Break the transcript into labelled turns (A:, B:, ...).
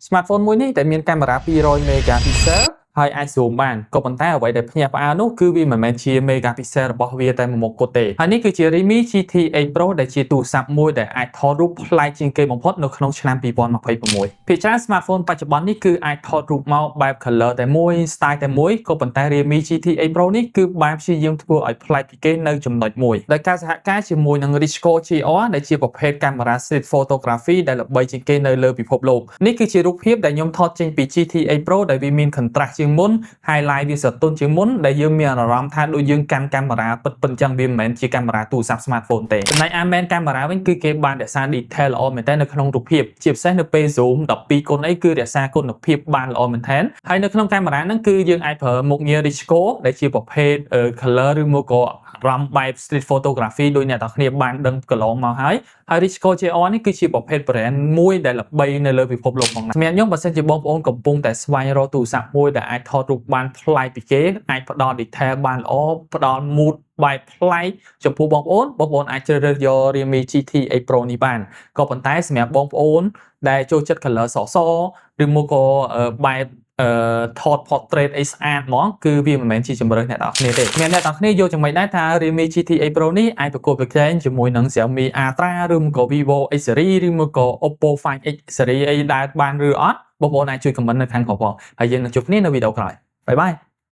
A: smartphone មួយនេះដែលមានកាមេរ៉ា200 megapixel ហើយអាច zoom បានក៏ប៉ុន្តែអ្វីដែលភ្ញាក់ផ្អើលនោះគឺវាមិនមែនជា megapixel របស់វាតែមួយមុខគត់ទេហើយនេះគឺជា Redmi GT8 Pro ដែលជាទូរស័ព្ទមួយដែលអាចថតរូបប្លែកជាងគេបំផុតនៅក្នុងឆ្នាំ2026ភាគច្រើន smartphone បច្ចុប្បន្ននេះគឺអាចថតរូបមកបែប color តែមួយ style តែមួយក៏ប៉ុន្តែ Redmi GT8 Pro នេះគឺបានព្យាយាមធ្វើឲ្យប្លែកពីគេនៅចំណុចមួយដោយការសហការជាមួយនឹង Ricoh GR ដែលជាប្រភេទកាមេរ៉ា street photography ដែលល្បីជាងគេនៅលើពិភពលោកនេះគឺជារូបភាពដែលខ្ញុំថតចេញពី GT8 Pro ដែលវាមាន contrast ជាងមុន highlight វាស្រទន់ជាងមុនដែលយើងមានអារម្មណ៍ថាដូចយើងកាន់កាមេរ៉ាពិតៗអញ្ចឹងវាមិនមែនជាកាមេរ៉ាទូរស័ព្ទ smartphone ទេចំណែក main កាមេរ៉ាវិញគឺគេបានរក្សា detail ល្អមែនតើនៅក្នុងរូបភាពជាពិសេសនៅពេល zoom 12 គុណអីគឺរក្សាគុណភាពបានល្អមែនតើហើយនៅក្នុងកាមេរ៉ាហ្នឹងគឺយើងអាចប្រើមុខងារ Ricoh ដែលជាប្រភេទ color ឬមកក៏រំបែប street photography ដោយអ្នកទាំងគ្នាបានដឹងកន្លងមកហើយ Ricoh GR នេះគឺជាប្រភេទ brand មួយដែលល្បីនៅលើពិភពលោកផងណាសម្រាប់ខ្ញុំបើសិនជាបងប្អូនកំពុងតែស្វែងរកទូរស័ព្ទមួយដែលអាចថតរូបបានប្លែកពីគេអាចផ្ដល់ detail បានល្អផ្ដល់ mood បែបប្លែកចំពោះបងប្អូនអាចជ្រើសរើសយក Redmi GT8 Pro នេះបានក៏ប៉ុន្តែសម្រាប់បងប្អូនដែលចូលចិត្ត color សឬមកក៏បែបថត portrait អីស្អាតហ្មងគឺវាមិនមែនជាជម្រើសអ្នកនរគ្នាទេអ្នកនរគ្នាយកចំណុចដែរថា Redmi GT8 Pro នេះអាចប្រកួតប្រជែងជាមួយនឹង Xiaomi Ultra ឬមកក៏ Vivo X series ឬមកក៏ Oppo Find X series អីដែរបានឬអត់បងប្អូនអាចជួយ comment នៅខាងក្រោមផងហើយយើងនឹងជួបគ្នានៅវីដេអូក្រោយបាយបាយ